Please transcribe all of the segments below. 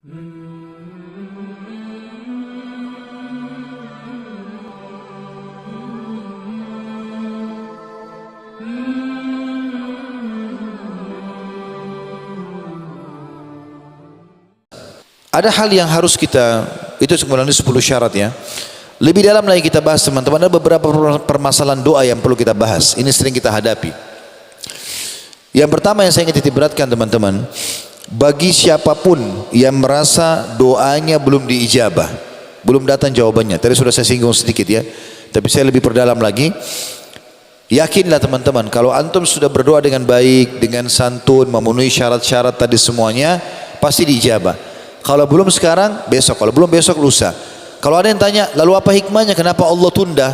Ada hal yang harus kita, itu sebenarnya 10 syarat ya. Lebih dalam lagi kita bahas teman-teman, ada beberapa permasalahan doa yang perlu kita bahas. Ini sering kita hadapi. Yang pertama yang saya ingin titik beratkan teman-teman, bagi siapapun yang merasa doanya belum diijabah, belum datang jawabannya, tadi sudah saya singgung sedikit ya, tapi saya lebih perdalam lagi. Yakinlah teman-teman, kalau antum sudah berdoa dengan baik, dengan santun, memenuhi syarat-syarat tadi semuanya, pasti diijabah. Kalau belum sekarang, besok. Kalau belum besok, lusa. Kalau ada yang tanya, lalu apa hikmahnya? Kenapa Allah tunda?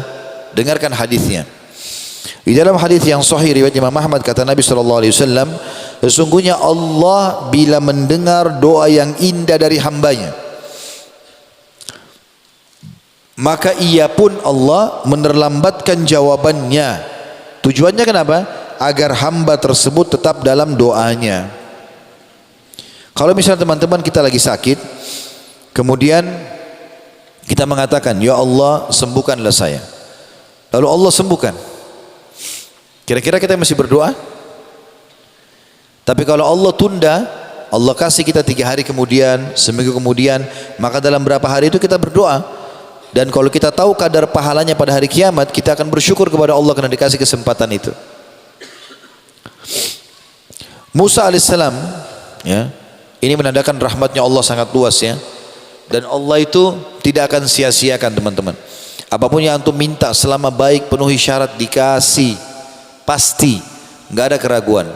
Dengarkan hadisnya. Di dalam hadis yang sahih riwayat Imam Ahmad, kata Nabi SAW, sesungguhnya Allah bila mendengar doa yang indah dari hambanya, maka ia pun Allah menerlambatkan jawabannya. Tujuannya kenapa? Agar hamba tersebut tetap dalam doanya. Kalau misalnya teman-teman kita lagi sakit, kemudian kita mengatakan, ya Allah sembuhkanlah saya, lalu Allah sembuhkan, kira-kira kita masih berdoa? Tapi kalau Allah tunda, Allah kasih kita 3 hari kemudian, seminggu kemudian, maka dalam berapa hari itu kita berdoa. Dan kalau kita tahu kadar pahalanya pada hari kiamat, kita akan bersyukur kepada Allah karena dikasih kesempatan itu. Musa alaihissalam, ya, ini menandakan rahmatnya Allah sangat luas ya. Dan Allah itu tidak akan sia-siakan teman-teman. Apapun yang antum minta selama baik, penuhi syarat, dikasih. Pasti, nggak ada keraguan.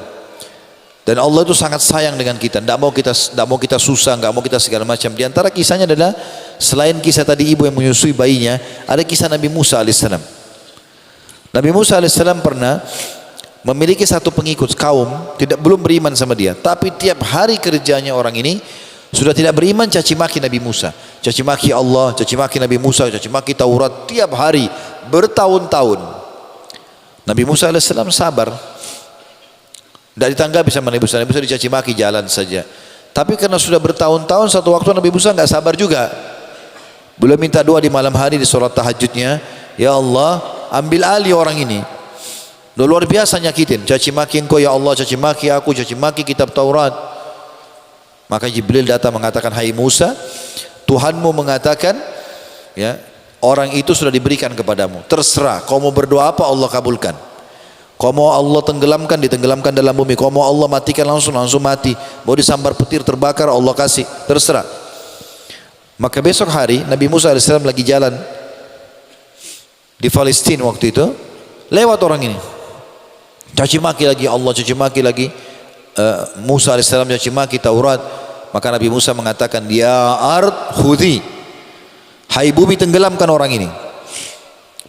Dan Allah itu sangat sayang dengan kita. Tidak mau kita susah, nggak mau kita segala macam. Di antara kisahnya adalah, selain kisah tadi ibu yang menyusui bayinya, ada kisah Nabi Musa alaihissalam. Nabi Musa alaihissalam pernah memiliki satu pengikut kaum belum beriman sama dia, tapi tiap hari kerjanya orang ini sudah tidak beriman, caci maki Nabi Musa, caci maki Allah, caci maki Nabi Musa, caci maki Taurat, tiap hari bertahun-tahun. Nabi Musa alaihissalam sabar, tidak ditanggapi sama Nabi Musa. Nabi Musa dicaci maki, jalan saja. Tapi karena sudah bertahun-tahun, satu waktu Nabi Musa nggak sabar juga. Beliau minta doa di malam hari di sholat tahajudnya, ya Allah ambil alih orang ini. Luar biasa nyakitin, caci maki engkau ya Allah, caci maki aku, caci maki kitab Taurat. Maka Jibril datang mengatakan, hai Musa, Tuhanmu mengatakan, ya, orang itu sudah diberikan kepadamu. Terserah, kau mau berdoa apa Allah kabulkan. Kau mau Allah tenggelamkan, ditenggelamkan dalam bumi. Kau mau Allah matikan langsung mati. Mau disambar petir terbakar, Allah kasih. Terserah. Maka besok hari Nabi Musa AS lagi jalan di Palestina waktu itu, lewat orang ini. Caci maki lagi Allah, caci maki lagi Musa AS, caci maki Taurat. Maka Nabi Musa mengatakan, ya ard khudhi, hai bumi tenggelamkan orang ini.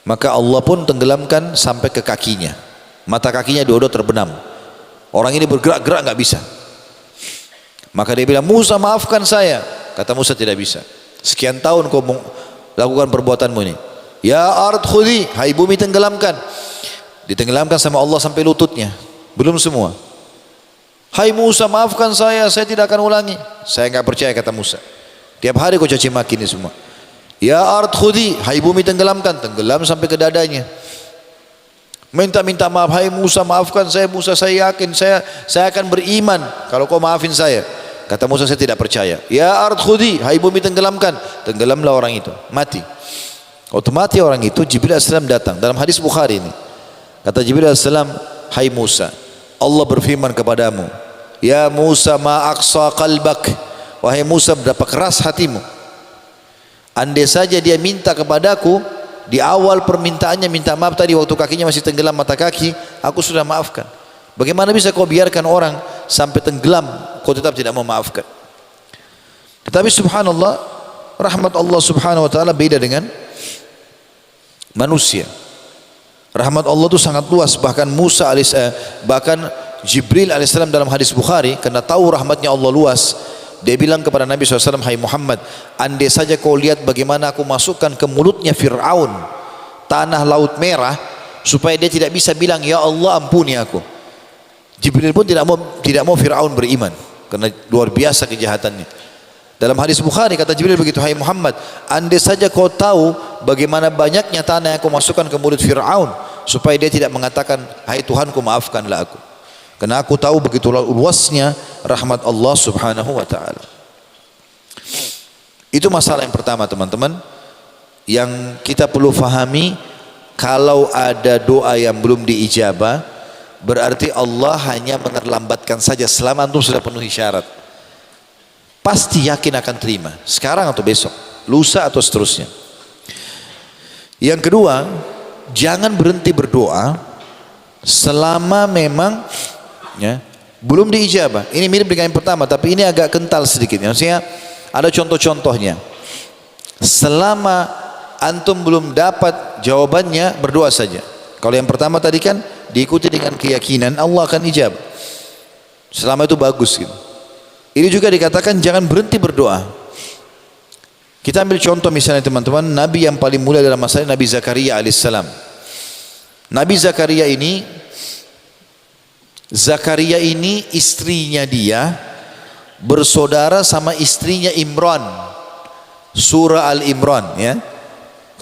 Maka Allah pun tenggelamkan sampai ke kakinya, mata kakinya dua-dua terbenam. Orang ini bergerak-gerak nggak bisa. Maka dia bilang, Musa maafkan saya. Kata Musa, tidak bisa. Sekian tahun kau lakukan perbuatanmu ini. Ya ard khudhi, hai bumi tenggelamkan. Ditenggelamkan sama Allah sampai lututnya, belum semua. Hai Musa maafkan saya tidak akan ulangi. Saya nggak percaya, kata Musa. Tiap hari kau caci maki ini semua. Ya ard khudhi, hai bumi tenggelamkan. Tenggelam sampai ke dadanya. Minta maaf, hai Musa maafkan saya. Musa, saya yakin saya akan beriman kalau kau maafin saya. Kata Musa, saya tidak percaya. Ya ard khudhi, hai bumi tenggelamkan. Tenggelamlah orang itu, mati. Otomatis orang itu Jibril AS datang. Dalam hadis Bukhari ini, kata Jibril AS, hai Musa, Allah berfirman kepadamu, ya Musa ma aqsa qalbak, wahai Musa berapa keras hatimu. Andai saja dia minta kepadaku di awal permintaannya, minta maaf tadi waktu kakinya masih tenggelam mata kaki, aku sudah maafkan. Bagaimana bisa kau biarkan orang sampai tenggelam, kau tetap tidak mau maafkan? Tetapi subhanallah, rahmat Allah subhanahu wa ta'ala beda dengan manusia. Rahmat Allah itu sangat luas. Bahkan bahkan Jibril alaihissalam dalam hadis Bukhari, karena tahu rahmatnya Allah luas, dia bilang kepada Nabi SAW, hai Muhammad, andai saja kau lihat bagaimana aku masukkan ke mulutnya Fir'aun tanah laut merah, supaya dia tidak bisa bilang ya Allah ampuni aku. Jibril pun tidak mau Fir'aun beriman, karena luar biasa kejahatannya. Dalam hadis Bukhari kata Jibril begitu, hai Muhammad, andai saja kau tahu bagaimana banyaknya tanah yang aku masukkan ke mulut Fir'aun, supaya dia tidak mengatakan, hai Tuhanku maafkanlah aku. Karena aku tahu begitu luasnya rahmat Allah subhanahu wa ta'ala. Itu masalah yang pertama teman-teman, yang kita perlu fahami. Kalau ada doa yang belum diijabah, berarti Allah hanya menerlambatkan saja selama antum sudah penuhi syarat. Pasti yakin akan terima, sekarang atau besok, lusa atau seterusnya. Yang kedua, jangan berhenti berdoa selama memang ya, belum diijabah. Ini mirip dengan yang pertama, tapi ini agak kental sedikit. Maksudnya ada contoh-contohnya. Selama antum belum dapat jawabannya, berdoa saja. Kalau yang pertama tadi kan diikuti dengan keyakinan Allah akan ijabah. Selama itu bagus gitu. Ini juga dikatakan jangan berhenti berdoa. Kita ambil contoh misalnya teman-teman, Nabi yang paling mulia dalam masalah Nabi Zakaria alaihissalam. Nabi Zakaria ini istrinya dia bersaudara sama istrinya Imran. Surah Al-Imran ya.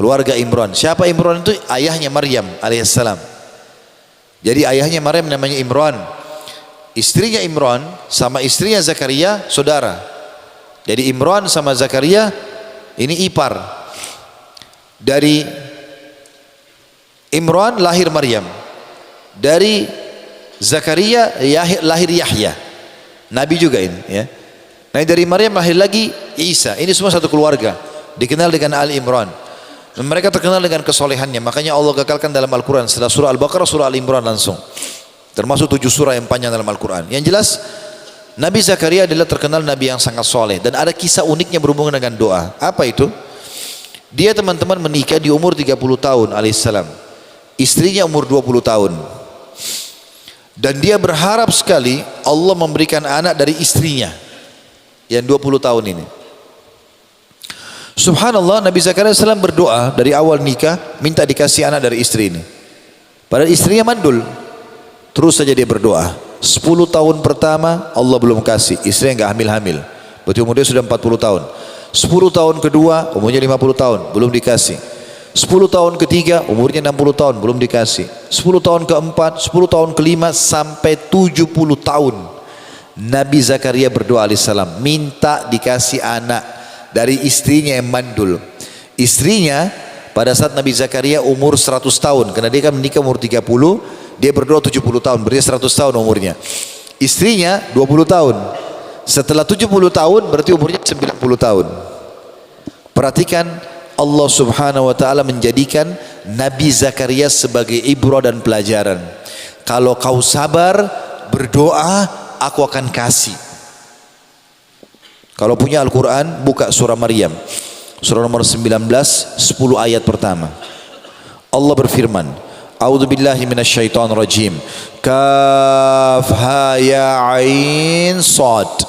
Keluarga Imran. Siapa Imran itu? Ayahnya Maryam alaihissalam. Jadi ayahnya Maryam namanya Imran. Istrinya Imran sama istrinya Zakaria saudara. Jadi Imran sama Zakaria ini ipar. Dari Imran lahir Maryam. Dari Zakaria lahir Yahya. Nabi juga ini ya. Nah dari Maryam lahir lagi Isa. Ini semua satu keluarga. Dikenal dengan Al-Imran. Mereka terkenal dengan kesolehannya. Makanya Allah gagalkan dalam Al-Quran. Setelah surah Al-Baqarah, surah Al-Imran langsung. Termasuk 7 surah yang panjang dalam Al-Quran. Yang jelas Nabi Zakaria adalah terkenal Nabi yang sangat soleh. Dan ada kisah uniknya berhubungan dengan doa. Apa itu? Dia teman-teman menikah di umur 30 tahun alaihissalam. Istrinya umur 20 tahun. Dan dia berharap sekali Allah memberikan anak dari istrinya yang 20 tahun ini. Subhanallah, Nabi Zakaria SAW berdoa dari awal nikah minta dikasih anak dari istri ini. Padahal istrinya mandul. Terus saja dia berdoa. 10 tahun pertama Allah belum kasih, istrinya enggak hamil-hamil. Berarti umur dia sudah 40 tahun. 10 tahun kedua umurnya 50 tahun, belum dikasih. 10 tahun ketiga umurnya 60 tahun, belum dikasih. 10 tahun keempat, 10 tahun kelima sampai 70 tahun. Nabi Zakaria berdoa alaihissalam minta dikasih anak dari istrinya yang mandul. Istrinya pada saat Nabi Zakaria umur 100 tahun, karena dia kan menikah umur 30, dia berdoa 70 tahun, berarti 100 tahun umurnya. Istrinya 20 tahun. Setelah 70 tahun berarti umurnya 90 tahun. Perhatikan, Allah subhanahu wa ta'ala menjadikan Nabi Zakaria sebagai ibrah dan pelajaran. Kalau kau sabar berdoa, aku akan kasih. Kalau punya Al-Quran, buka surah Maryam, surah nomor 19, 10 ayat pertama. Allah berfirman, A'udzu billahi minasyaitonir rajim. Kaf ha ya ain sad.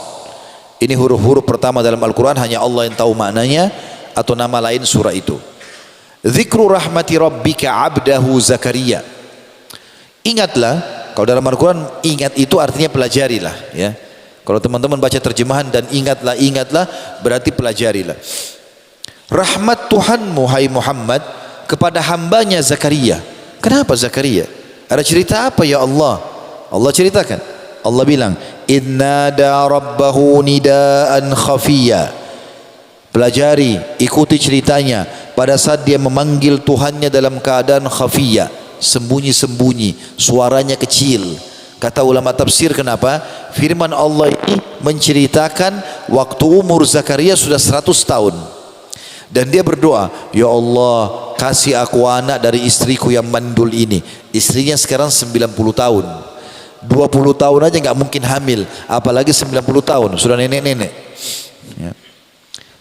Ini huruf-huruf pertama dalam Al-Quran, hanya Allah yang tahu maknanya atau nama lain surah itu. Dzikru rahmati rabbika 'abdahu Zakaria. Ingatlah, kalau dalam Al-Quran ingat itu artinya pelajarilah ya. Kalau teman-teman baca terjemahan dan ingatlah berarti pelajarilah. Rahmat Tuhanmu hai Muhammad kepada hambanya Zakaria. Kenapa Zakaria? Ada cerita apa ya Allah? Allah ceritakan. Allah bilang, "Inna da rabbahu nidaan khafiyya." Pelajari, ikuti ceritanya pada saat dia memanggil Tuhannya dalam keadaan khafiyya, sembunyi-sembunyi, suaranya kecil. Kata ulama tafsir kenapa? Firman Allah ini menceritakan waktu umur Zakaria sudah 100 tahun. Dan dia berdoa, ya Allah kasih aku anak dari istriku yang mandul ini. Istrinya sekarang 90 tahun. 20 tahun aja nggak mungkin hamil, apalagi 90 tahun, sudah nenek-nenek ya.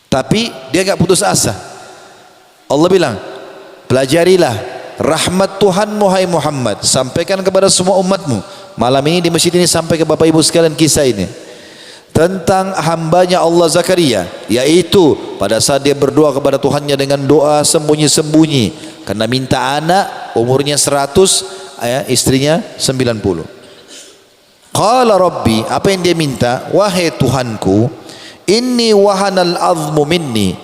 Tapi dia nggak putus asa. Allah bilang, pelajarilah rahmat Tuhanmu hai Muhammad, sampaikan kepada semua umatmu. Malam ini di masjid ini sampai ke Bapak Ibu sekalian kisah ini tentang hambanya Allah Zakaria, yaitu pada saat dia berdoa kepada Tuhannya dengan doa sembunyi-sembunyi karena minta anak, umurnya 100 ya, istrinya 90. Qala Rabbi, apa yang dia minta? Wahai Tuhanku, Inni wahanal azmu minni,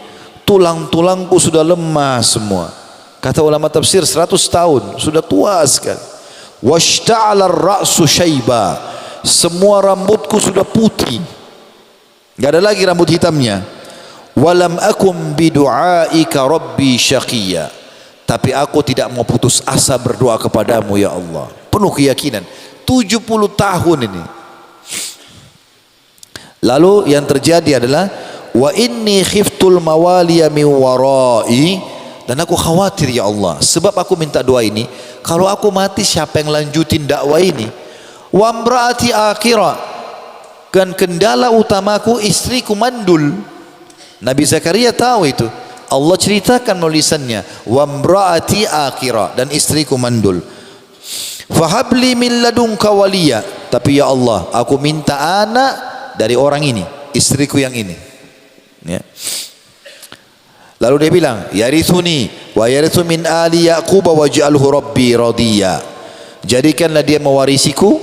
tulang-tulangku sudah lemah semua. Kata ulama tafsir 100 tahun, sudah tua sekali. Washta'ala ar-ra'su syaiba, semua rambutku sudah putih, enggak ada lagi rambut hitamnya. Walam akum bidu'aika rabbi syaqiyya, tapi aku tidak mau putus asa berdoa kepadamu ya Allah. Penuh keyakinan. 70 tahun ini. Lalu yang terjadi adalah wa inni khiftul mawaliya min warai, dan aku khawatir ya Allah, sebab aku minta doa ini, kalau aku mati siapa yang lanjutin dakwah ini? Wa imraati akhirah, dan kendala utamaku istriku mandul. Nabi Zakaria tahu itu. Allah ceritakan nulisannya, wa imraati akhirah, dan istriku mandul. Fahabli min ladunka waliya, tapi ya Allah, aku minta anak dari orang ini, istriku yang ini. Ya. Lalu dia bilang, yarithuni wa yarithu min ali yaqub waj'alhu rabbi radiya. Jadikanlah dia mewarisiku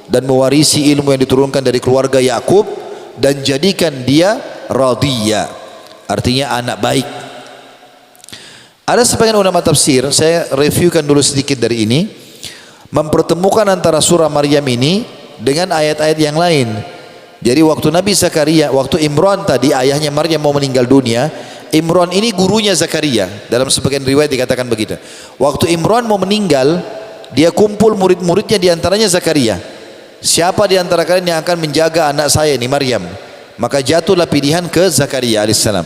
dan mewarisi ilmu yang diturunkan dari keluarga Yakub, dan jadikan dia radiya, artinya anak baik. Ada sebagian ulama tafsir, saya reviewkan dulu sedikit dari ini, mempertemukan antara surah Maryam ini dengan ayat-ayat yang lain. Jadi waktu Nabi Zakaria, waktu Imran tadi ayahnya Maryam mau meninggal dunia, Imran ini gurunya Zakaria. Dalam sebagian riwayat dikatakan begitu. Waktu Imran mau meninggal, dia kumpul murid-muridnya, diantaranya Zakaria. Siapa di antara kalian yang akan menjaga anak saya ini Maryam? Maka jatuhlah pilihan ke Zakaria alaihissalam.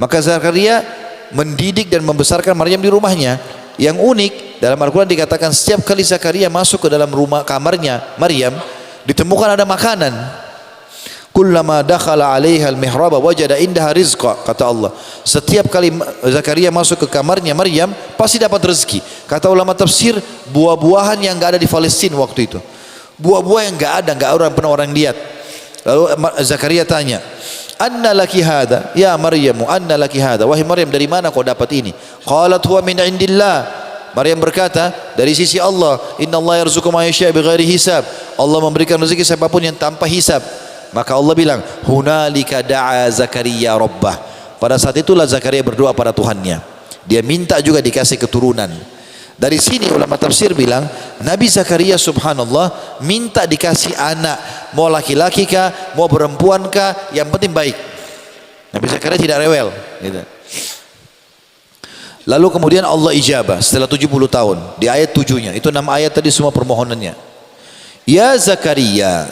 Maka Zakaria mendidik dan membesarkan Maryam di rumahnya. Yang unik, dalam Al-Quran dikatakan setiap kali Zakaria masuk ke dalam rumah kamarnya Maryam, ditemukan ada makanan. Kullama dakhala 'alaiha al-mihraba wajada indaha rizqa, kata Allah. Setiap kali Zakaria masuk ke kamarnya Maryam pasti dapat rezeki. Kata ulama tafsir, buah-buahan yang enggak ada di Palestina waktu itu. Buah-buah yang enggak ada, enggak pernah orang lihat. Lalu Zakaria tanya, "Anna laki hada ya Maryamu, anna laki hada?" Wahai Maryam, dari mana kau dapat ini? Qalat huwa min indillah. Maryam berkata, dari sisi Allah. Inna Allah yarzuqu man yasha' bighairi hisab. Allah memberikan rezeki siapapun yang tanpa hisab. Maka Allah bilang, hunalika da'a Zakaria rabbah. Pada saat itulah Zakaria berdoa pada Tuhannya. Dia minta juga dikasih keturunan. Dari sini ulama tafsir bilang, Nabi Zakaria subhanallah minta dikasih anak, mau laki-laki kah, mau perempuan kah, yang penting baik. Nabi Zakaria tidak rewel gitu. Lalu kemudian Allah ijabah setelah 70 tahun. Di ayat 7-nya, itu 6 ayat tadi semua permohonannya. Ya Zakaria,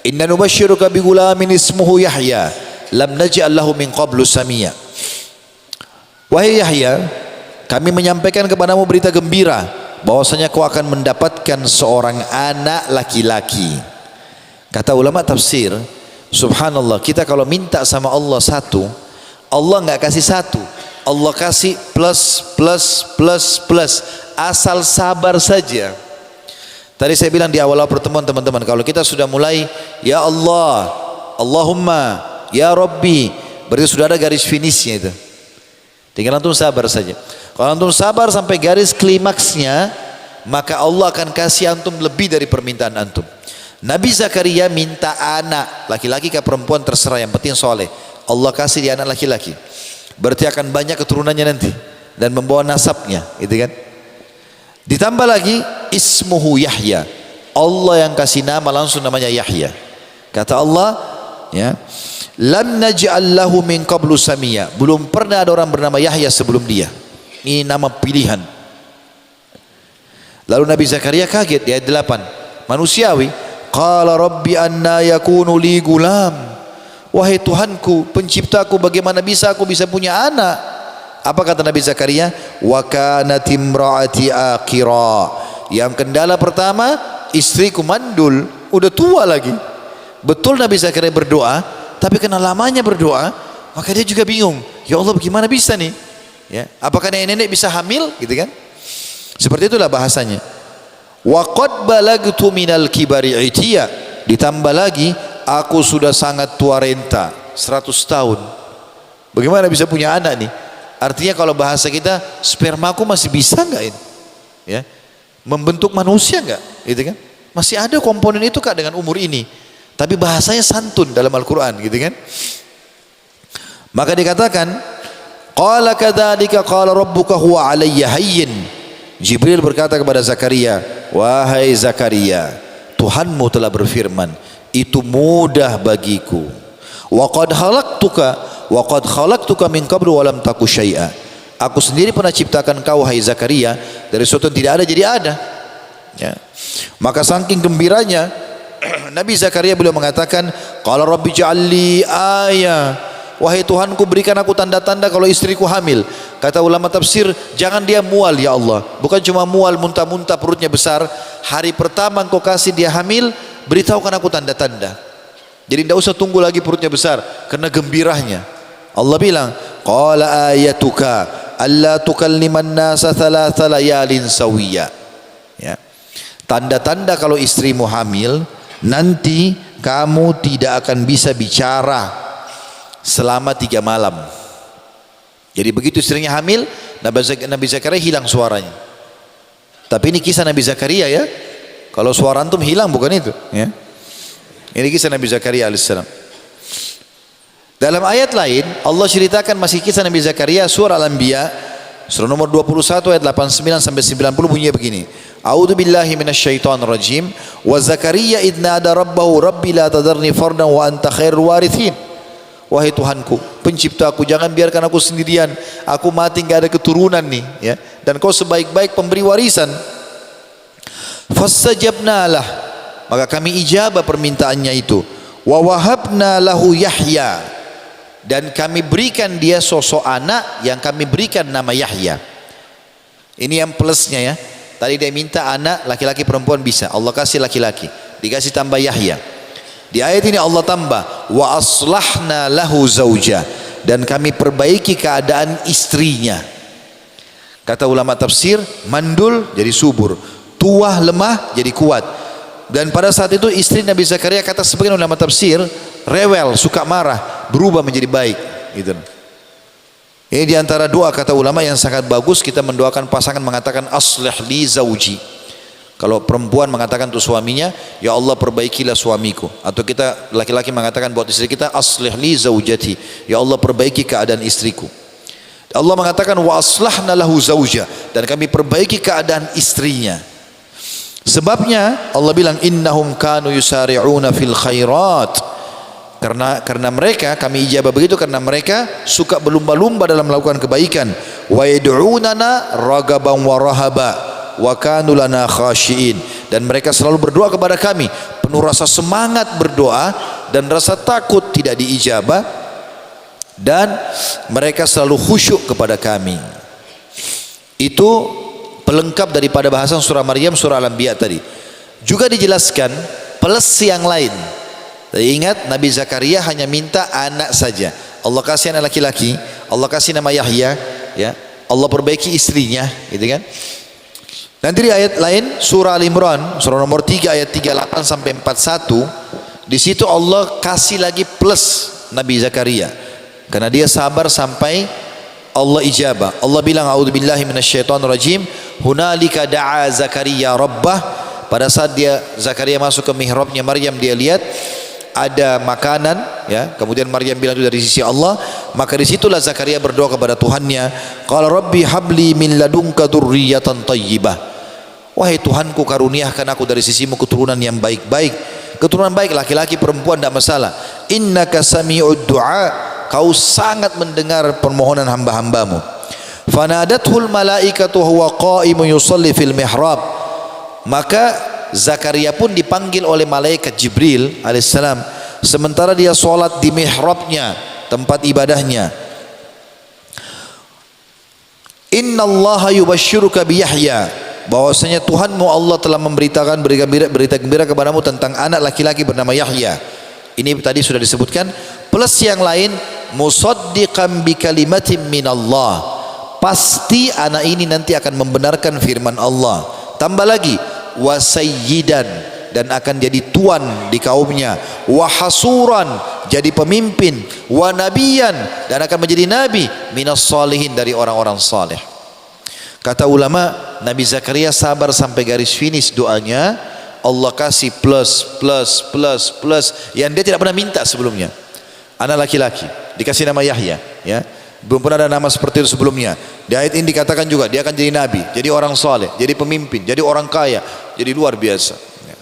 inna nubashiruka bi gulamin ismuhu Yahya, lam naj'al lahu min qablu samia. Wahai Yahya, kami menyampaikan kepadamu berita gembira bahwasanya kau akan mendapatkan seorang anak laki-laki. Kata ulama tafsir, subhanallah, kita kalau minta sama Allah satu, Allah enggak kasih satu, Allah kasih plus plus plus plus, asal sabar saja. Tadi saya bilang di awal pertemuan teman-teman, kalau kita sudah mulai ya Allah, Allahumma, ya Rabbi, berarti sudah ada garis finishnya itu. Tinggal antum sabar saja. Kalau antum sabar sampai garis klimaksnya, maka Allah akan kasih antum lebih dari permintaan antum. Nabi Zakaria minta anak, laki-laki ke perempuan terserah, yang penting soleh. Allah kasih dia anak laki-laki. Berarti akan banyak keturunannya nanti dan membawa nasabnya, gitu kan? Ditambah lagi ismuhu Yahya, Allah yang kasih nama langsung namanya Yahya. Kata Allah, ya, lam naj'al lahu min qablu samia, belum pernah ada orang bernama Yahya sebelum dia. Ini nama pilihan. Lalu Nabi Zakaria kaget di ayat 8, manusiawi. Qala rabbi anna yakunu li gulam, wahai Tuhanku, penciptaku, bagaimana bisa aku bisa punya anak? Apa kata Nabi Zakaria? Wa kanat imraati aqira, yang kendala pertama, istriku mandul, udah tua lagi. Betul Nabi Zakaria berdoa, tapi karena lamanya berdoa, maka dia juga bingung. Ya Allah, bagaimana bisa nih? Ya, apakah nenek bisa hamil? Gitu kan? Seperti itulah bahasanya. Wa qad balagtu minal kibari itiya, ditambah lagi aku sudah sangat tua renta, 100 tahun. Bagaimana bisa punya anak nih? Artinya kalau bahasa kita, spermaku masih bisa enggak ini? Ya. Membentuk manusia enggak? Gitu kan? Masih ada komponen itu Kak dengan umur ini. Tapi bahasanya santun dalam Al-Qur'an, gitu kan? Maka dikatakan, qala kadzalika qala rabbuka huwa alayya hayyin. Jibril berkata kepada Zakaria, wahai Zakaria, Tuhanmu telah berfirman, itu mudah bagiku. Wa qad khalaqtuka min qablu wa lam taku syai'a. Aku sendiri pernah ciptakan kau, hai Zakaria, dari sesuatu yang tidak ada jadi ada. Ya. Maka saking gembiranya Nabi Zakaria beliau mengatakan, qala rabbi ja'alli ayah. Wahai Tuhanku, berikan aku tanda-tanda kalau istriku hamil. Kata ulama tafsir, jangan dia mual ya Allah. Bukan cuma mual muntah-muntah perutnya besar. Hari pertama engkau kasih dia hamil, beritahukan aku tanda-tanda. Jadi tidak usah tunggu lagi perutnya besar, karena gembiranya. Allah bilang, qala ayatuka alla tukalliman nasa thalatha layalin sawiya. Ya. Tanda-tanda kalau istrimu hamil, nanti kamu tidak akan bisa bicara selama 3 malam. Jadi begitu istrinya hamil, Nabi Zakaria hilang suaranya. Tapi ini kisah Nabi Zakaria ya. Kalau suara antum hilang bukan itu ya. Ini kisah Nabi Zakaria alaihissalam. Dalam ayat lain Allah ceritakan masih kisah Nabi Zakaria, surah Al-Anbiya surah nomor 21 ayat 89 sampai 90 bunyinya begini. A'udzu billahi minasyaitonir rajim. Wa Zakaria idz nada rabbahu rabbi la tadarni fardan wa anta khairul warithin. Wahai Tuhanku, penciptaku, jangan biarkan aku sendirian. Aku mati enggak ada keturunan nih ya. Dan kau sebaik-baik pemberi warisan. Fastajabna lah. Maka kami ijabah permintaannya itu. Wa wahabna lahu Yahya. Dan kami berikan dia sosok anak yang kami berikan nama Yahya. Ini yang plusnya ya. Tadi dia minta anak laki-laki perempuan bisa. Allah kasih laki-laki. Dikasih tambah Yahya. Di ayat ini Allah tambah wa aslahna lahu zauja, dan kami perbaiki keadaan istrinya. Kata ulama tafsir, mandul jadi subur, tua lemah jadi kuat. Dan pada saat itu istri Nabi Zakaria, kata sebagian ulama tafsir, rewel, suka marah, berubah menjadi baik gitu. Ini diantara doa kata ulama yang sangat bagus. Kita mendoakan pasangan mengatakan aslih li zauji. Kalau perempuan mengatakan untuk suaminya, ya Allah perbaikilah suamiku. Atau kita laki-laki mengatakan buat istri kita, aslih li zaujati, ya Allah perbaiki keadaan istriku. Allah mengatakan wa aslahna lahu zauja, dan kami perbaiki keadaan istrinya. Sebabnya Allah bilang innahum kanu yusari'una fil khairat. Karena mereka kami ijabah begitu karena mereka suka berlumba-lumba dalam melakukan kebaikan. Wa yad'unana ragaban wa rahaba wa kanu lana khashiin, dan mereka selalu berdoa kepada kami penuh rasa semangat berdoa dan rasa takut tidak diijabah, dan mereka selalu khusyuk kepada kami. Itu pelengkap daripada bahasan surah Maryam, surah Al-Anbiya tadi. Juga dijelaskan plus yang lain. Ingat Nabi Zakaria hanya minta anak saja. Allah kasih anak laki-laki, Allah kasih nama Yahya ya. Allah perbaiki istrinya gitu kan. Nanti di ayat lain surah Al-Imran surah nomor 3 ayat 38 sampai 41, di situ Allah kasih lagi plus Nabi Zakaria karena dia sabar sampai Allah ijabah. Allah bilang a'udzubillahi minasyaitonir rajim, hunalika da'a Zakaria rabbah. Pada saat Zakaria masuk ke mihrabnya Maryam, dia lihat ada makanan ya, kemudian Maryam bilang itu dari sisi Allah, maka disitulah Zakaria berdoa kepada Tuhannya, qala rabbi habli min ladunka dzurriyyatan thayyibah. Wahai Tuhanku, karuniakan aku dari sisimu keturunan yang baik-baik. Keturunan baik laki-laki perempuan tidak masalah. Innaka sami'ud du'a, kau sangat mendengar permohonan hamba-hambamu. Fanadathul malaikatu huwa qa'imun yusalli fil mihrab. Maka Zakaria pun dipanggil oleh malaikat Jibril alaihissalam sementara dia sholat di mihrabnya, tempat ibadahnya. Innallaha yubashshiruka bi Yahya, bahwasanya Tuhanmu Allah telah memberitakan berita gembira kepadamu tentang anak laki-laki bernama Yahya. Ini tadi sudah disebutkan. Plus yang lain, musaddiqan bi kalimatin minallah, pasti anak ini nanti akan membenarkan firman Allah. Tambah lagi, wa sayyidan, dan akan jadi tuan di kaumnya, wa hasuran, jadi pemimpin, wa nabiyan, dan akan menjadi nabi, minas salihin, dari orang-orang saleh. Kata ulama, Nabi Zakaria sabar sampai garis finish doanya. Allah kasih plus yang dia tidak pernah minta sebelumnya, anak laki-laki. dikasih nama Yahya, ya. Belum pernah ada nama seperti itu sebelumnya. Di ayat ini dikatakan juga dia akan jadi nabi, jadi orang soleh, jadi pemimpin, jadi orang kaya, jadi luar biasa. Ya.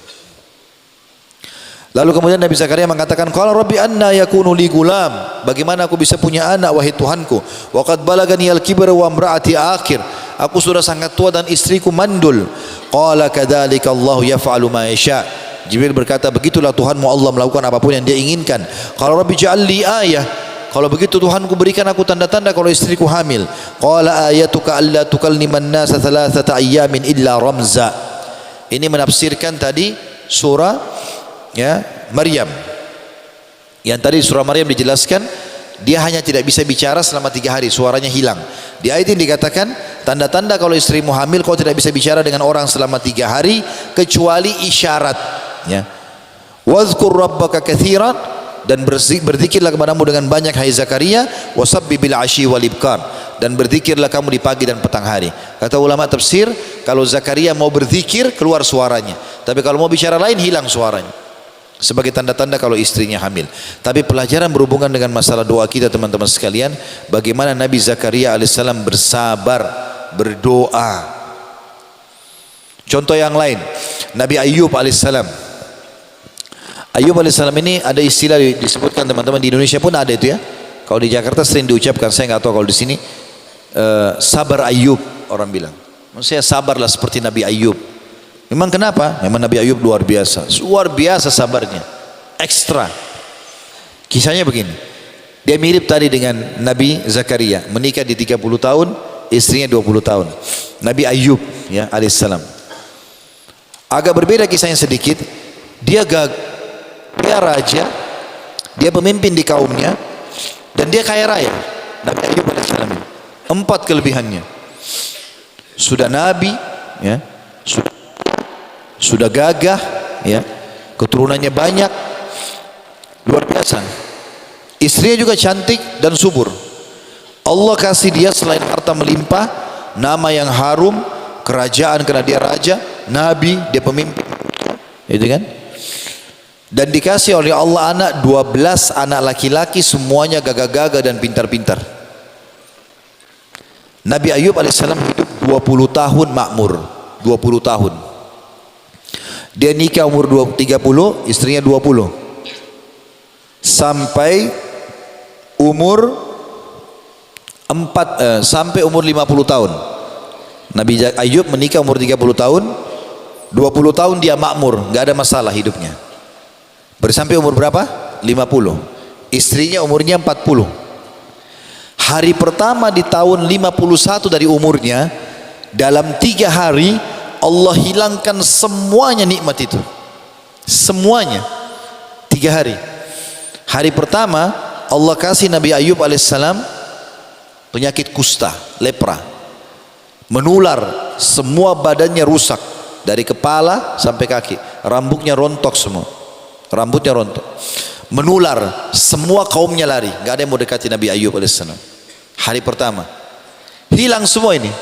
Lalu kemudian Nabi Zakaria mengatakan, "Qala rabbi anna yakunu li gulam?" Bagaimana aku bisa punya anak wahai Tuhanku? Wa qad balagani al-kibra wa imraati akhir. Aku sudah sangat tua dan istriku mandul. Qala kadzalika Allah yaf'alu ma yasha. Jibril berkata, begitulah Tuhanmu Allah melakukan apapun yang dia inginkan. Qala rabbi ja'al li ayah. Kalau begitu Tuhanku berikan aku tanda-tanda kalau istriku hamil. Qala ayatuka alla tukalliman nasa thalathata ayyamin illa ramza. Ini menafsirkan tadi surah ya Maryam. Yang tadi surah Maryam dijelaskan dia hanya tidak bisa bicara selama 3 hari, suaranya hilang. Di ayat ini dikatakan tanda-tanda kalau istrimu hamil kau tidak bisa bicara dengan orang selama 3 hari kecuali isyarat, ya. Wadhkur rabbaka katsiran, dan berzikirlah kepadamu dengan banyak hai Zakaria, wasabbi bil asyi wal ibkar, dan berzikirlah kamu di pagi dan petang hari. Kata ulama tafsir, kalau Zakaria mau berzikir keluar suaranya, tapi kalau mau bicara lain hilang suaranya, sebagai tanda-tanda kalau istrinya hamil. Tapi pelajaran berhubungan dengan masalah doa kita teman-teman sekalian, bagaimana Nabi Zakaria alaihissalam bersabar berdoa. Contoh yang lain, Nabi Ayyub alaihissalam. Ayyub alaihissalam ini ada istilah disebutkan teman-teman, di Indonesia pun ada itu ya. Kalau di Jakarta sering diucapkan, saya nggak tahu kalau di sini. Sabar Ayyub orang bilang. Maksudnya sabarlah seperti Nabi Ayyub. Memang kenapa? Memang Nabi Ayyub luar biasa sabarnya, ekstra. Kisahnya begini, dia mirip tadi dengan Nabi Zakaria, menikah di 30 tahun, istrinya 20 tahun. Nabi Ayyub ya alaihissalam. Agak berbeda kisahnya sedikit. Dia raja, dia pemimpin di kaumnya, dan dia kaya raya. Nabi Ayyub alaihissalam 4 kelebihannya. Sudah nabi, ya, sudah gagah, ya, keturunannya banyak, luar biasa. Istrinya juga cantik dan subur. Allah kasih dia selain harta melimpah, nama yang harum, kerajaan karena dia raja, nabi, dia pemimpin, itu kan? Dan dikasih oleh Allah anak 12 anak laki-laki, semuanya gagah-gagah dan pintar-pintar. Nabi Ayyub alaihissalam hidup 20 tahun makmur, 20 tahun. Dia nikah umur 30, istrinya 20. Sampai umur 50 tahun. Nabi Ayyub menikah umur 30 tahun, 20 tahun dia makmur, nggak ada masalah hidupnya. Bersampai umur berapa? 50. Istrinya umurnya 40. Hari pertama di tahun 51 dari umurnya, dalam 3 hari Allah hilangkan semuanya nikmat itu. Semuanya. 3 hari. Hari pertama Allah kasih Nabi Ayyub alaihissalam penyakit kusta, lepra. Menular, semua badannya rusak. Dari kepala sampai kaki. Rambutnya rontok semua. Rambutnya rontok, menular, semua kaumnya lari, nggak ada yang mau dekati Nabi Ayyub alaihissalam. Hari pertama hilang semua ini.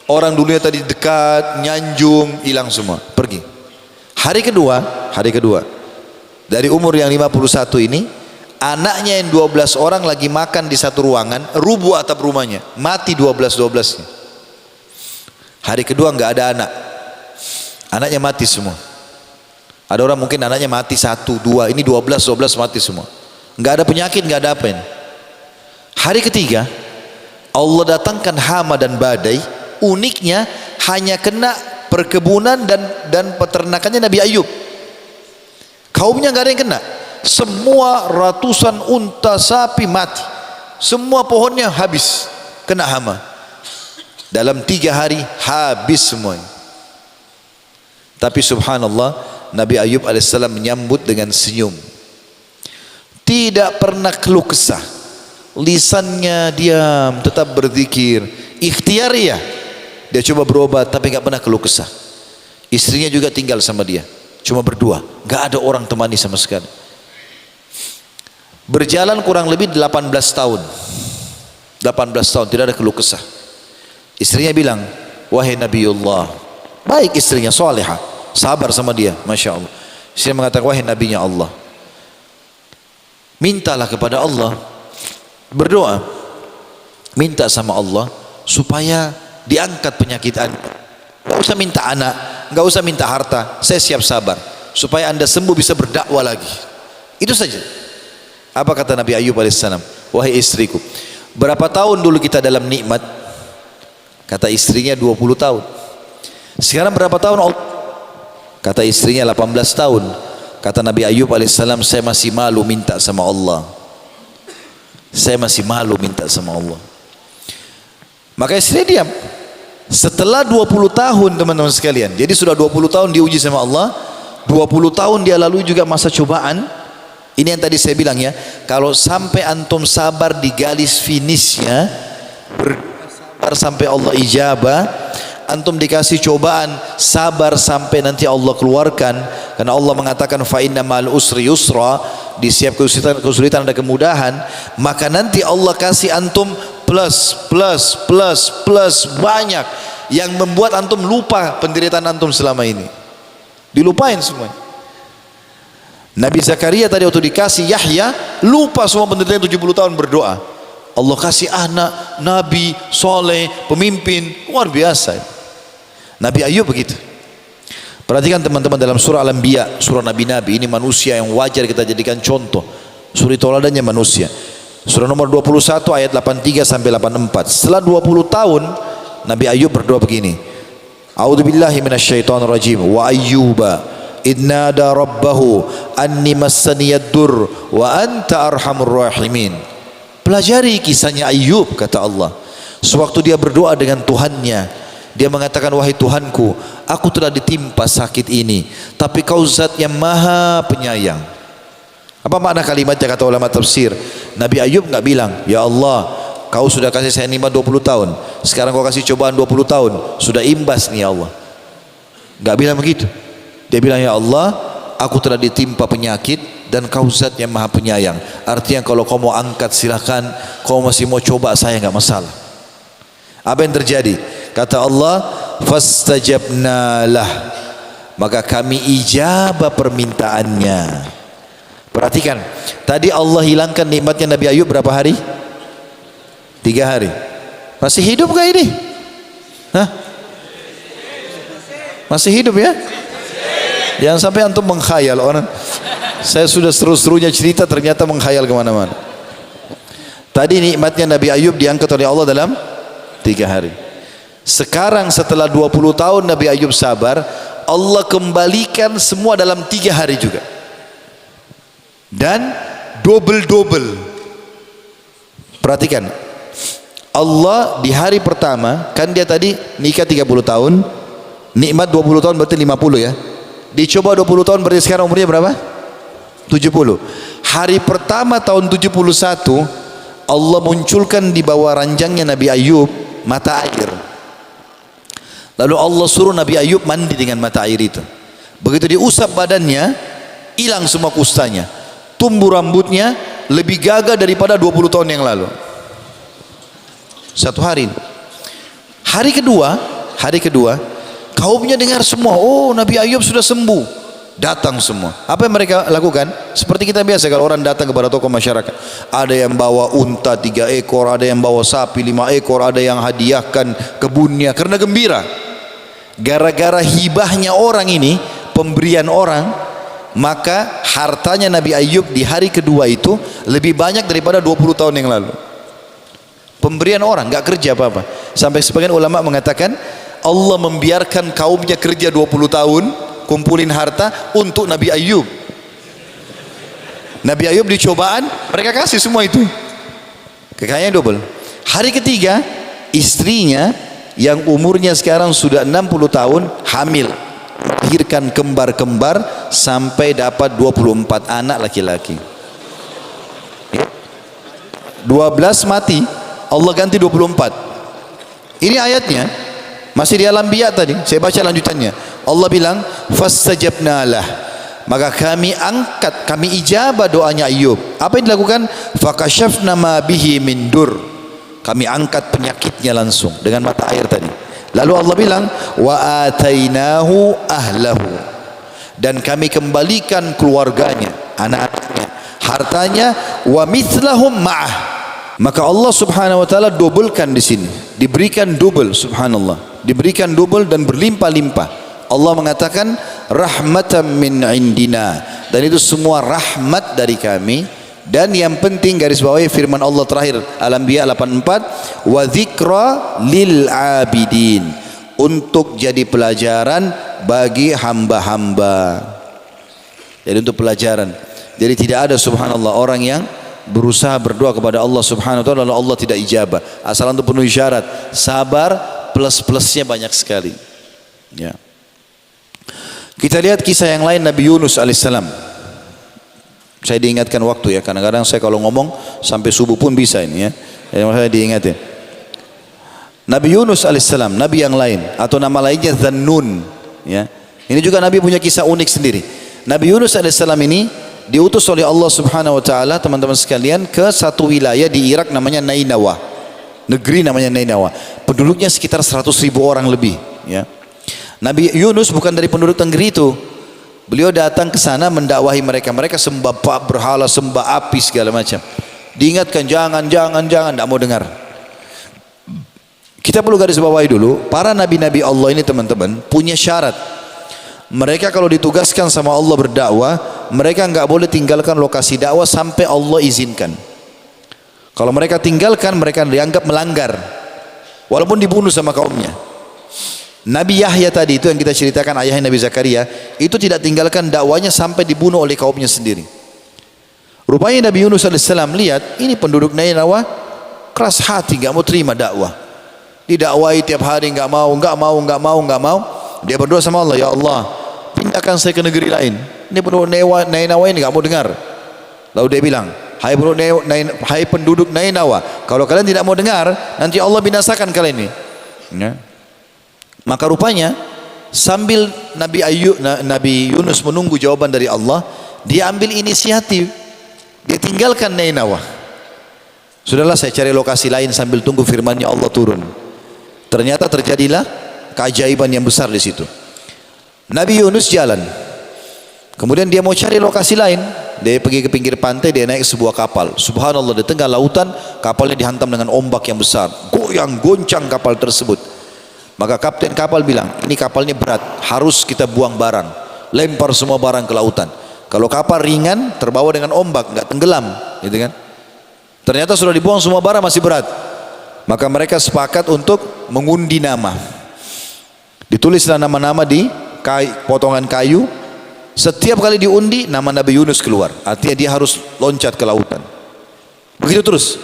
Orang dulunya tadi dekat, nyanjung, hilang semua, pergi. Hari kedua dari umur yang 51 ini, anaknya yang 12 orang lagi makan di satu ruangan, rubuh atap rumahnya, mati 12-12-nya. Hari kedua nggak ada anak, anaknya mati semua. Ada orang mungkin anaknya mati 1, 2, ini 12 mati semua. Nggak ada penyakit, nggak ada apa ini. Hari ketiga Allah datangkan hama dan badai. Uniknya hanya kena perkebunan dan peternakannya Nabi Ayyub. Kaumnya nggak ada yang kena. Semua ratusan unta, sapi mati. Semua pohonnya habis kena hama. Dalam 3 hari habis semuanya. Tapi subhanallah, Nabi Ayyub alaihissalam menyambut dengan senyum, tidak pernah keluh kesah, lisannya diam, tetap berzikir, ikhtiar ya, dia coba berobat tapi nggak pernah keluh kesah. Istrinya juga tinggal sama dia, cuma berdua, nggak ada orang temani sama sekali. Berjalan kurang lebih 18 tahun, 18 tahun tidak ada keluh kesah. Istrinya bilang, wahai Nabiullah, baik istrinya, salihah, sabar sama dia, masya Allah. Saya mengatakan, wahai nabinya Allah, mintalah kepada Allah berdoa, minta sama Allah supaya diangkat penyakit Anda. Gak usah minta anak, gak usah minta harta, saya siap sabar supaya Anda sembuh bisa berdakwah lagi. Itu saja. Apa kata Nabi Ayub alaihissalam? Wahai istriku, berapa tahun dulu kita dalam nikmat? Kata istrinya 20 tahun. Sekarang berapa tahun? Kata istrinya 18 tahun. Kata Nabi Ayub alaihissalam, saya masih malu minta sama Allah. Saya masih malu minta sama Allah. Maka istrinya diam. Setelah 20 tahun teman-teman sekalian, jadi sudah 20 tahun diuji sama Allah, 20 tahun dia lalui juga masa cobaan. Ini yang tadi saya bilang ya, kalau sampai antum sabar di garis finishnya, bersabar sampai Allah ijabah, antum dikasih cobaan, sabar sampai nanti Allah keluarkan, karena Allah mengatakan fa inna ma'al usri yusra, di setiap kesulitan ada kemudahan, maka nanti Allah kasih antum plus banyak yang membuat antum lupa penderitaan antum selama ini, dilupain semuanya. Nabi Zakaria tadi waktu dikasih Yahya, lupa semua penderitaan 70 tahun berdoa. Allah kasih anak, nabi, soleh, pemimpin, luar biasa. Nabi Ayub begitu. Perhatikan teman-teman dalam surah Al-Anbiya, surah nabi-nabi, ini manusia yang wajar kita jadikan contoh. Suri toladannya manusia. Surah nomor 21 ayat 83 sampai 84. Setelah 20 tahun Nabi Ayub berdoa begini. A'udzubillahi minasyaitonirrajim. Wa ayyuba idnada rabbahu anni massaniyad dur wa anta arhamur rahimin. Pelajari kisahnya Ayub, kata Allah. Sewaktu dia berdoa dengan Tuhannya, dia mengatakan, wahai Tuhanku, aku telah ditimpa sakit ini, tapi kau zat yang maha penyayang. Apa makna kalimatnya kata ulama tafsir? Nabi Ayub enggak bilang, ya Allah, kau sudah kasih saya nikmat 20 tahun, sekarang kau kasih cobaan 20 tahun, sudah imbas nih ya Allah. Enggak bilang begitu. Dia bilang, ya Allah, aku telah ditimpa penyakit dan kau zat yang maha penyayang. Artinya kalau kau mau angkat silakan, kau masih mau coba saya enggak masalah. Apa yang terjadi? Kata Allah, fastajabna lah, maka kami ijabah permintaannya. Perhatikan, tadi Allah hilangkan nikmatnya Nabi Ayub berapa hari? 3 hari. Masih hidup gak ini? Hah? Masih hidup ya? Jangan sampai antum mengkhayal orang. Saya sudah seru-serunya cerita ternyata mengkhayal kemana-mana. Tadi nikmatnya Nabi Ayub diangkat oleh Allah dalam 3 hari. Sekarang setelah 20 tahun Nabi Ayub sabar, Allah kembalikan semua dalam 3 hari juga. Dan double. Perhatikan, Allah di hari pertama, kan dia tadi nikah 30 tahun, nikmat 20 tahun berarti 50 ya. Dicoba 20 tahun berarti sekarang umurnya berapa? 70. Hari pertama tahun 71 Allah munculkan di bawah ranjangnya Nabi Ayub mata air. Lalu Allah suruh Nabi Ayub mandi dengan mata air itu. Begitu diusap badannya, hilang semua kustanya. Tumbuh rambutnya lebih gagah daripada 20 tahun yang lalu. Satu hari. Hari kedua kaumnya dengar semua, oh Nabi Ayub sudah sembuh. Datang semua. Apa yang mereka lakukan? Seperti kita biasa kalau orang datang kepada tokoh masyarakat. Ada yang bawa unta 3 ekor, ada yang bawa sapi 5 ekor, ada yang hadiahkan kebunnya karena gembira. Gara-gara hibahnya orang ini, pemberian orang, maka hartanya Nabi Ayub di hari kedua itu lebih banyak daripada 20 tahun yang lalu. Pemberian orang, gak kerja apa-apa. Sampai sebagian ulama mengatakan Allah membiarkan kaumnya kerja 20 tahun kumpulin harta untuk Nabi Ayub. Nabi Ayub dicobaan, mereka kasih semua itu. Kekayaannya double. Hari ketiga, istrinya yang umurnya sekarang sudah 60 tahun hamil, melahirkan kembar-kembar sampai dapat 24 anak laki-laki. 12 mati, Allah ganti 24. Ini ayatnya masih di Al-Anbiya tadi, saya baca lanjutannya. Allah bilang, fastajabna lah, maka kami angkat, kami ijabah doanya Ayub. Apa yang dilakukan? Fakashafna ma bihi min dur, kami angkat penyakitnya langsung dengan mata air tadi. Lalu Allah bilang, wa atainahu ahlahu, dan kami kembalikan keluarganya, anak-anaknya, hartanya, wa mithlahum ma'ah, Maka Allah Subhanahu wa taala dobelkan di sini, diberikan double, subhanallah, diberikan double dan berlimpah-limpah. Allah mengatakan rahmatan min indina, dan itu semua rahmat dari kami. Dan yang penting garis bawahi firman Allah terakhir Al-Anbiya 84, wa dzikra lil abidin, untuk jadi pelajaran bagi hamba-hamba. Jadi untuk pelajaran. Jadi tidak ada subhanallah orang yang berusaha berdoa kepada Allah Subhanahu wa taala lalu Allah tidak ijabah. Asal untuk penuhi syarat, sabar, plus-plusnya banyak sekali. Ya. Kita lihat kisah yang lain Nabi Yunus alaihissalam. Saya diingatkan waktu ya, kadang-kadang saya kalau ngomong sampai subuh pun bisa ini ya. Jadi saya diingatin. Nabi Yunus alaihissalam, nabi yang lain atau nama lainnya Dzannun ya. Ini juga nabi punya kisah unik sendiri. Nabi Yunus alaihissalam ini diutus oleh Allah Subhanahu wa taala, teman-teman sekalian, ke satu wilayah di Irak namanya Nainawa. Negeri namanya Nainawa. Penduduknya sekitar 100.000 orang lebih ya. Nabi Yunus bukan dari penduduk negeri itu. Beliau datang ke sana mendakwahi mereka. Mereka sembah berhala, sembah api segala macam. Diingatkan jangan, tidak mau dengar. Kita perlu garis bawahi dulu, para nabi-nabi Allah ini teman-teman punya syarat. Mereka kalau ditugaskan sama Allah berdakwah, mereka enggak boleh tinggalkan lokasi dakwah sampai Allah izinkan. Kalau mereka tinggalkan, mereka dianggap melanggar, walaupun dibunuh sama kaumnya. Nabi Yahya tadi itu yang kita ceritakan, ayahnya Nabi Zakaria, itu tidak tinggalkan dakwanya sampai dibunuh oleh kaumnya sendiri. Rupanya Nabi Yunus alaihissalam lihat ini penduduk Nainawa keras hati, enggak mau terima dakwah. Didakwahi tiap hari enggak mau. Dia berdoa sama Allah, ya Allah, pindahkan saya ke negeri lain. Ini penduduk Nainawa ini enggak mau dengar. Lalu dia bilang, hai penduduk Nainawa, kalau kalian tidak mau dengar, nanti Allah binasakan kalian ini. Ya. Maka rupanya sambil Nabi Yunus menunggu jawaban dari Allah, dia ambil inisiatif, dia tinggalkan Nainawa. Sudahlah, saya cari lokasi lain sambil tunggu firman-Nya Allah turun. Ternyata terjadilah keajaiban yang besar di situ. Nabi Yunus jalan, kemudian dia mau cari lokasi lain. Dia pergi ke pinggir pantai, dia naik sebuah kapal. Subhanallah, di tengah lautan kapalnya dihantam dengan ombak yang besar, goyang goncang kapal tersebut. Maka kapten kapal bilang, ini kapalnya berat, harus kita buang barang, lempar semua barang ke lautan. Kalau kapal ringan, terbawa dengan ombak, nggak tenggelam, gitu kan? Ternyata sudah dibuang semua barang, masih berat. Maka mereka sepakat untuk mengundi nama. Ditulislah nama-nama di potongan kayu. Setiap kali diundi, nama Nabi Yunus keluar. Artinya dia harus loncat ke lautan. Begitu terus.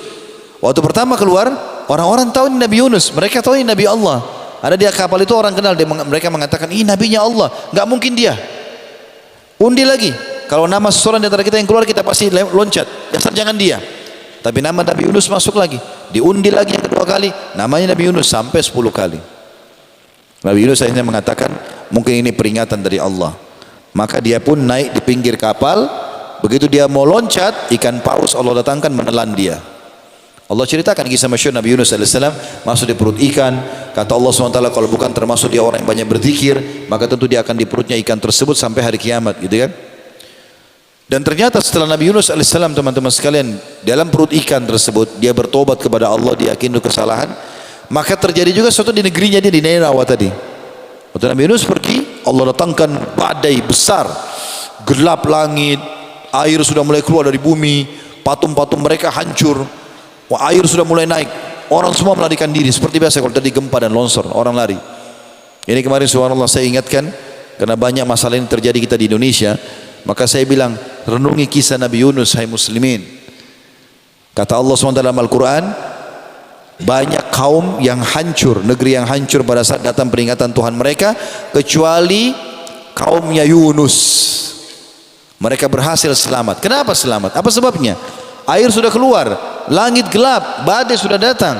Waktu pertama keluar, orang-orang tahu ini Nabi Yunus, mereka tahu ini Nabi Allah. Ada di kapal itu orang kenal, mereka mengatakan, ini nabinya Allah, nggak mungkin dia. Undi lagi, kalau nama seseorang di antara kita yang keluar, kita pasti loncat, jangan dia. Tapi nama Nabi Yunus masuk lagi, diundi lagi yang kedua kali, namanya Nabi Yunus sampai 10 kali. Nabi Yunus akhirnya mengatakan, mungkin ini peringatan dari Allah. Maka dia pun naik di pinggir kapal. Begitu dia mau loncat, ikan paus Allah datangkan menelan dia. Allah ceritakan kisah masyhur Nabi Yunus alaihissalam masuk di perut ikan. Kata Allah SWT, kalau bukan termasuk dia orang yang banyak berzikir, maka tentu dia akan di perutnya ikan tersebut sampai hari kiamat, gitu kan? Dan ternyata setelah Nabi Yunus alaihissalam, teman-teman sekalian, dalam perut ikan tersebut dia bertobat kepada Allah, dia yakin kesalahan. Maka terjadi juga sesuatu di negerinya dia di Nainawa tadi. Waktu Nabi Yunus pergi, Allah datangkan badai besar, gelap langit, air sudah mulai keluar dari bumi, patung-patung mereka hancur. Wah, air sudah mulai naik, orang semua melarikan diri seperti biasa kalau terjadi gempa dan longsor, orang lari. Ini kemarin subhanallah saya ingatkan, karena banyak masalah ini terjadi kita di Indonesia, maka saya bilang, renungi kisah Nabi Yunus, hai muslimin. Kata Allah SWT dalam Al-Quran, banyak kaum yang hancur, negeri yang hancur pada saat datang peringatan Tuhan mereka, kecuali kaumnya Yunus. Mereka berhasil selamat. Kenapa selamat? Apa sebabnya? Air sudah keluar, langit gelap, badai sudah datang.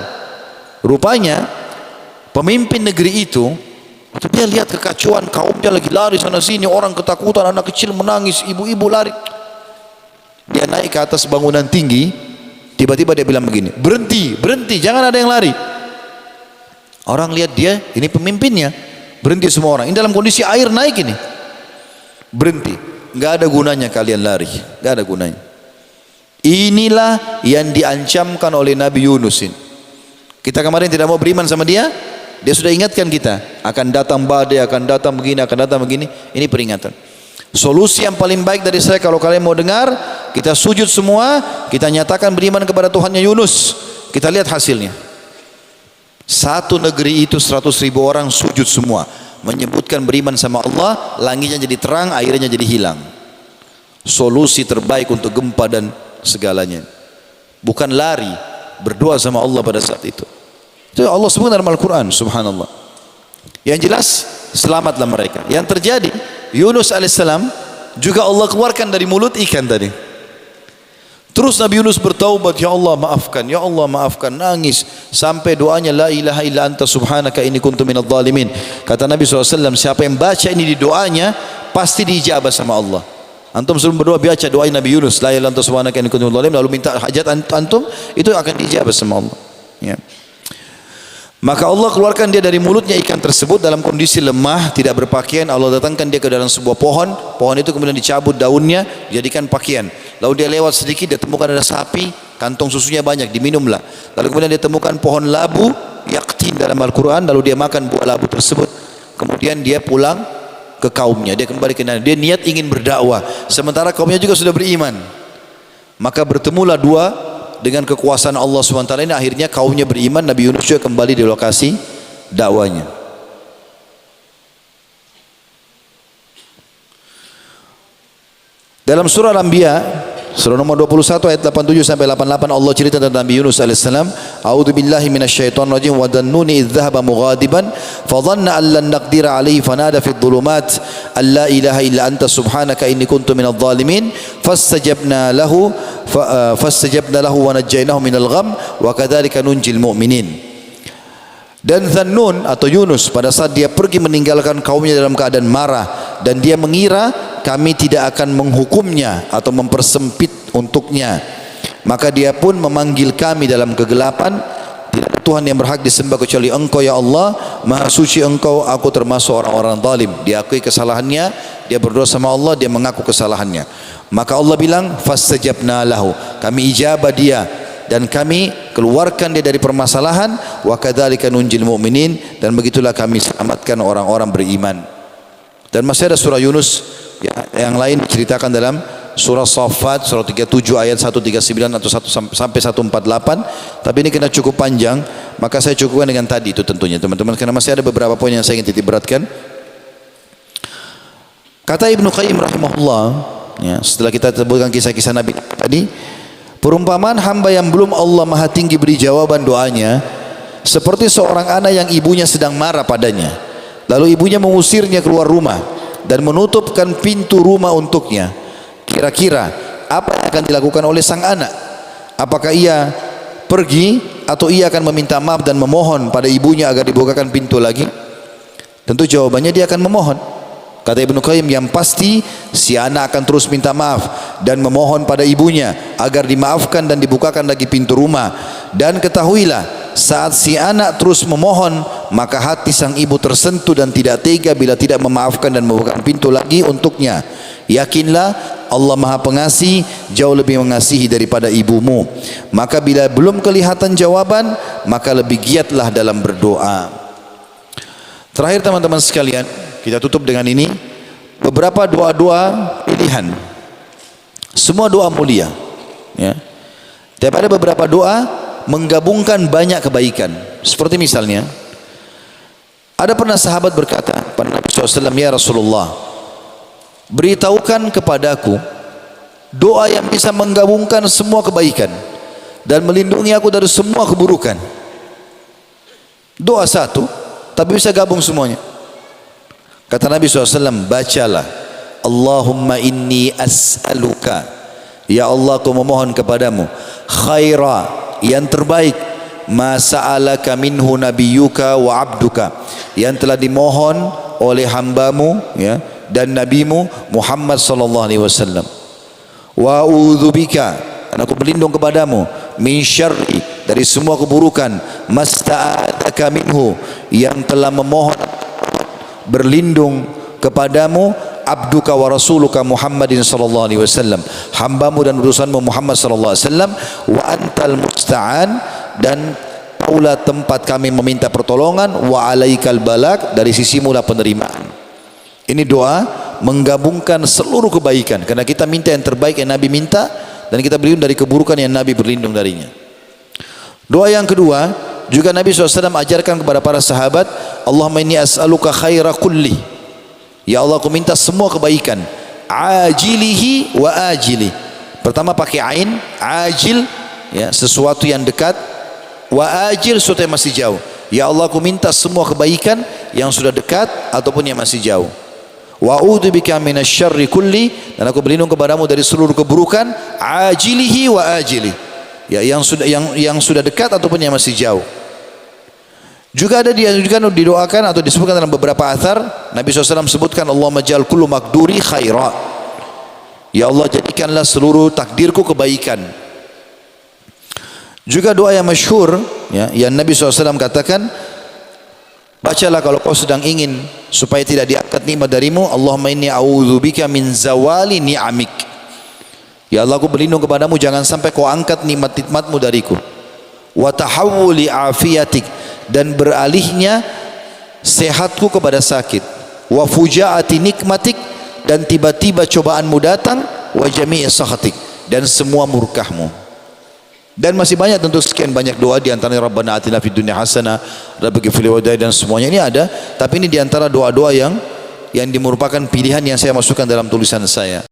Rupanya pemimpin negeri itu dia lihat kekacauan, kaumnya lagi lari sana sini, orang ketakutan, anak kecil menangis, ibu-ibu lari. Dia naik ke atas bangunan tinggi, tiba-tiba dia bilang begini, berhenti, jangan ada yang lari. Orang lihat dia, ini pemimpinnya, berhenti semua orang. Ini dalam kondisi air naik ini, berhenti. Nggak ada gunanya kalian lari, nggak ada gunanya. Inilah yang diancamkan oleh Nabi Yunus ini. Kita kemarin tidak mau beriman sama dia, dia sudah ingatkan kita, akan datang badai, akan datang begini, akan datang begini. Ini peringatan. Solusi yang paling baik dari saya, kalau kalian mau dengar, kita sujud semua, kita nyatakan beriman kepada Tuhannya Yunus. Kita lihat hasilnya. Satu negeri itu 100.000 orang sujud semua, menyebutkan beriman sama Allah, langitnya jadi terang, airnya jadi hilang. Solusi terbaik untuk gempa dan segalanya. Bukan lari, berdoa sama Allah pada saat itu. Itu Allah sebut dalam Al-Quran, subhanallah. Yang jelas, selamatlah mereka. Yang terjadi, Yunus alaihissalam juga Allah keluarkan dari mulut ikan tadi. Terus Nabi Yunus bertaubat, ya Allah maafkan, ya Allah maafkan, nangis sampai doanya la ilaha illa anta subhanaka inni kuntu minadh dhalimin. Kata Nabi SAW, siapa yang baca ini di doanya pasti diijabah sama Allah. Antum sebelum berdoa baca doa Nabi Yunus, la ilaha illa anta subhanaka inni kuntu minadh dhalimin, lalu minta hajat antum, itu akan diijabah sama Allah. Ya. Maka Allah keluarkan dia dari mulutnya ikan tersebut dalam kondisi lemah, tidak berpakaian. Allah datangkan dia ke dalam sebuah pohon. Pohon itu kemudian dicabut daunnya, dijadikan pakaian. Lalu dia lewat sedikit, dia temukan ada sapi, kantong susunya banyak, diminumlah. Lalu kemudian dia temukan pohon labu, yaktin dalam Al-Quran. Lalu dia makan buah labu tersebut. Kemudian dia pulang ke kaumnya. Dia kembali ke Nabi. Dia niat ingin berdakwah, sementara kaumnya juga sudah beriman. Maka bertemulah dua dengan kekuasaan Allah SWT ini, akhirnya kaumnya beriman. Nabi Yunus juga kembali di lokasi dakwanya. Dalam surah Al-Anbiya, surah nomor 21 ayat 87 sampai 88, Allah cerita tentang Nabi Yunus alaihissalam. A'udzu billahi minasyaitonir rajim. Wa dhannuni idh dhahaba mughadiban fa dhanna an lan naqdira alaihi fanada fid dhulumat alla ilaha illa anta subhanaka inni kuntu minadh dhalimin fastajabna lahu wa najjaynahu minal gham wa kadzalika nunjil mu'minin. Dan Dhannun atau Yunus pada saat dia pergi meninggalkan kaumnya dalam keadaan marah, dan dia mengira kami tidak akan menghukumnya atau mempersempit untuknya, maka dia pun memanggil kami dalam kegelapan, tidak ada Tuhan yang berhak disembah kecuali Engkau ya Allah, Maha suci Engkau, aku termasuk orang-orang zalim. Dia akui kesalahannya, dia berdoa sama Allah, dia mengaku kesalahannya. Maka Allah bilang fastajabna lahu, kami ijabah dia dan kami keluarkan dia dari permasalahan. Wa kadzalika nunjil mu'minin, dan begitulah kami selamatkan orang-orang beriman. Dan masih ada surah Yunus ya, yang lain diceritakan dalam surah Saffat, surah 37 ayat 139 atau 1 sampai 148. Tapi ini kena cukup panjang, maka saya cukupkan dengan tadi itu tentunya teman-teman, karena masih ada beberapa poin yang saya ingin titik beratkan. Kata Ibnu Qayyim rahimahullah, ya, setelah kita sebutkan kisah-kisah Nabi tadi, perumpamaan hamba yang belum Allah Maha Tinggi beri jawaban doanya seperti seorang anak yang ibunya sedang marah padanya, lalu ibunya mengusirnya keluar rumah dan menutupkan pintu rumah untuknya. Kira-kira apa yang akan dilakukan oleh sang anak? Apakah ia pergi atau ia akan meminta maaf dan memohon pada ibunya agar dibukakan pintu lagi? Tentu jawabannya dia akan memohon. Kata Ibnu Qayyim, yang pasti si anak akan terus minta maaf dan memohon pada ibunya agar dimaafkan dan dibukakan lagi pintu rumah. Dan ketahuilah, saat si anak terus memohon, maka hati sang ibu tersentuh dan tidak tega bila tidak memaafkan dan membukakan pintu lagi untuknya. Yakinlah Allah Maha Pengasih, jauh lebih mengasihi daripada ibumu. Maka bila belum kelihatan jawaban, maka lebih giatlah dalam berdoa. Terakhir teman-teman sekalian, kita tutup dengan ini, beberapa doa-doa pilihan. Semua doa mulia, ya. Tapi ada beberapa doa menggabungkan banyak kebaikan. Seperti misalnya, ada pernah sahabat berkata pada Nabi SAW, ya Rasulullah, beritahukan kepadaku doa yang bisa menggabungkan semua kebaikan dan melindungi aku dari semua keburukan. Doa satu, tapi bisa gabung semuanya. Kata Nabi SAW, bacalah, Allahumma inni as'aluka, ya Allah aku memohon kepadamu, khaira, yang terbaik, ma sa'alaka minhu nabiyyuka wa abduka, yang telah dimohon oleh hambamu, ya, dan nabimu Muhammad sallallahu alaihi wasallam. Wa a'udzubika, dan aku berlindung kepadamu, min syarri, dari semua keburukan, masta'ataka minhu, yang telah memohon berlindung kepadamu abduka wa rasuluka Muhammadin sallallahu alaihi wasallam, hambamu dan utusanmu Muhammad sallallahu alaihi wasallam, wa antal musta'an, dan kaulah tempat kami meminta pertolongan, wa alaikal balak, dari sisimu lah penerimaan. Ini doa menggabungkan seluruh kebaikan, karena kita minta yang terbaik yang Nabi minta, dan kita berlindung dari keburukan yang Nabi berlindung darinya. Doa yang kedua juga Nabi SAW ajarkan kepada para sahabat, Allahumma inni as'aluka khaira kulli, ya Allah aku minta semua kebaikan, ajilihi wa ajili. Pertama pakai ain, ajil ya sesuatu yang dekat, wa ajil sesuatu yang masih jauh. Ya Allah aku minta semua kebaikan yang sudah dekat ataupun yang masih jauh. Wa a'udzubika minasyarri kulli, dan aku berlindung kepadamu dari seluruh keburukan, ajilihi wa ajili, ya yang sudah dekat ataupun yang masih jauh. Juga ada dianjurkan didoakan atau disebutkan dalam beberapa athar, Nabi SAW sebutkan, Allahumma ja'al kullu makduri khaira, ya Allah jadikanlah seluruh takdirku kebaikan. Juga doa yang masyhur ya, yang Nabi SAW katakan, bacalah kalau kau sedang ingin supaya tidak diangkat nikmat darimu, Allahumma inni a'udzubika min zawali ni'amik, ya Allah aku berlindung kepadamu jangan sampai kau angkat nikmat-nikmatmu dariku, wa tahawuli afiyatik, dan beralihnya sehatku kepada sakit, wa fujaati nikmatik, dan tiba-tiba cobaanmu datang, wa jami'i sakhatik, dan semua murkahmu. Dan masih banyak tentu sekian banyak doa, di antaranya Rabbana atina fid dunya hasanah, Rabbana fil wadai, dan semuanya ini ada, tapi ini di antara doa-doa yang merupakan pilihan yang saya masukkan dalam tulisan saya.